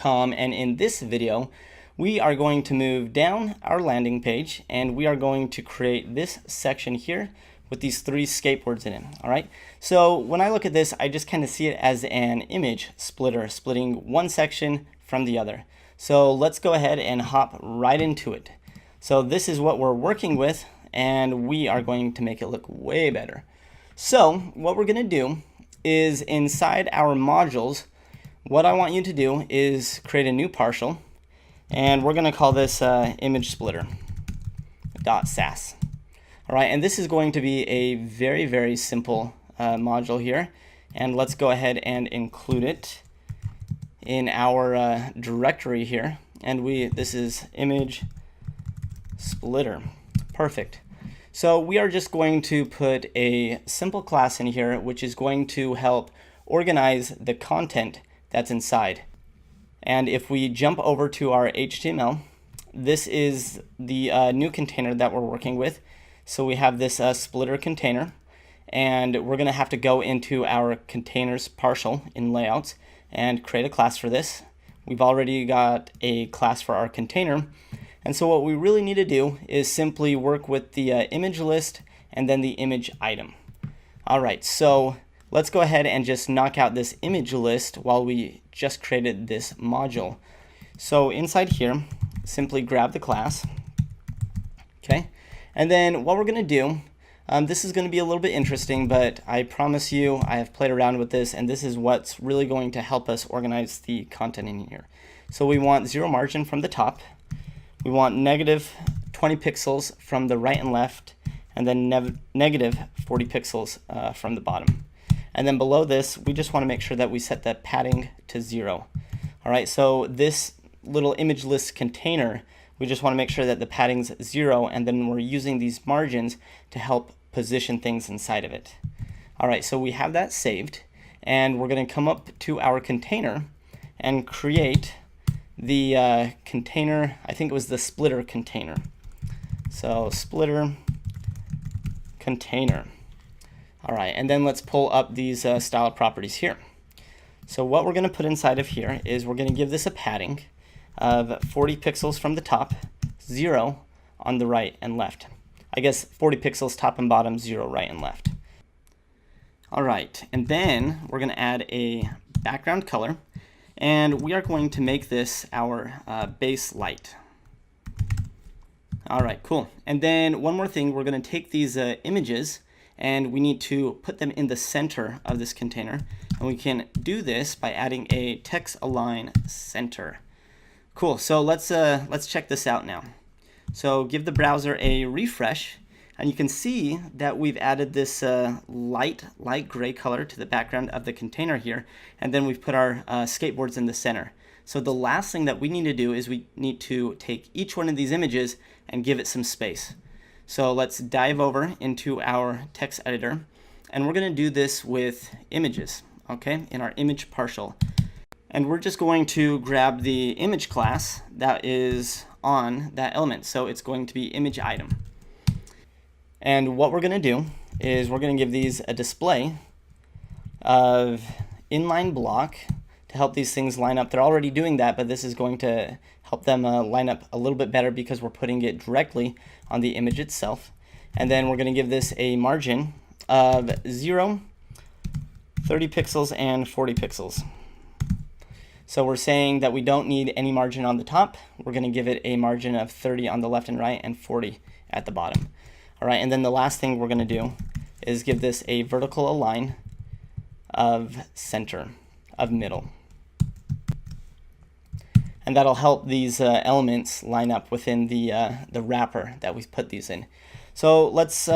Udemy.com, and in this video we are going to move down our landing page and we are going to create this section here with these 3 skateboards in it. Alright, so when I look at this, I just kind of see it as an image splitter, splitting one section from the other. So let's go ahead and hop right into it. So this is what we're working with, and we are going to make it look way better. So what we're going to do is inside our modules, what I want you to do is create a new partial, and we're going to call this image splitter .sass. All right, and this is going to be a very simple module here, and let's go ahead and include it in our directory here. And this is image splitter. Perfect. So we are just going to put a simple class in here which is going to help organize the content that's inside. And if we jump over to our HTML, this is the new container that we're working with. So we have this splitter container, and we're going to have to go into our containers partial in layouts and create a class for this. We've already got a class for our container, and so what we really need to do is simply work with the image list and then the image item. Alright, so let's go ahead and just knock out this image list while we just created this module. So inside here, simply grab the class, okay? And then what we're going to do, this is going to be a little bit interesting, but I promise you I have played around with this, and this is what's really going to help us organize the content in here. So we want 0 margin from the top, we want negative 20 pixels from the right and left, and then negative 40 pixels from the bottom. And then below this, we just want to make sure that we set the padding to 0. Alright, so this little image list container, we just want to make sure that the padding's 0, and then we're using these margins to help position things inside of it. Alright, so we have that saved, and we're going to come up to our container and create the container. I think it was the splitter container. So splitter container. Alright, and then let's pull up these style properties here. So what we're going to put inside of here is we're going to give this a padding of 40 pixels from the top, 0 on the right and left. I guess 40 pixels top and bottom, 0 right and left. Alright, and then we're going to add a background color, and we are going to make this our base light. Alright, cool. And then one more thing, we're going to take these images and we need to put them in the center of this container, and we can do this by adding a text align center. Cool, so let's check this out now. So give the browser a refresh, and you can see that we've added this light gray color to the background of the container here, and then we've put our skateboards in the center. So the last thing that we need to do is we need to take each one of these images and give it some space. So let's dive over into our text editor, and we're going to do this with images, okay, in our image partial. And we're just going to grab the image class that is on that element. So it's going to be image item. And what we're going to do is we're going to give these a display of inline block to help these things line up. They're already doing that, but this is going to help them line up a little bit better because we're putting it directly on the image itself. And then we're going to give this a margin of 0, 30 pixels, and 40 pixels. So we're saying that we don't need any margin on the top. We're going to give it a margin of 30 on the left and right and 40 at the bottom. All right, and then the last thing we're going to do is give this a vertical align of center, of middle. And that'll help these elements line up within the wrapper that we've put these in. So let's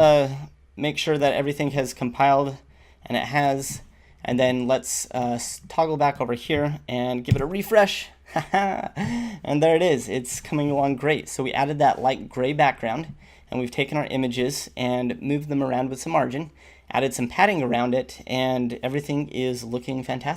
make sure that everything has compiled, and it has. And then let's toggle back over here and give it a refresh. And there it is. It's coming along great. So we added that light gray background, and we've taken our images and moved them around with some margin, added some padding around it, and everything is looking fantastic.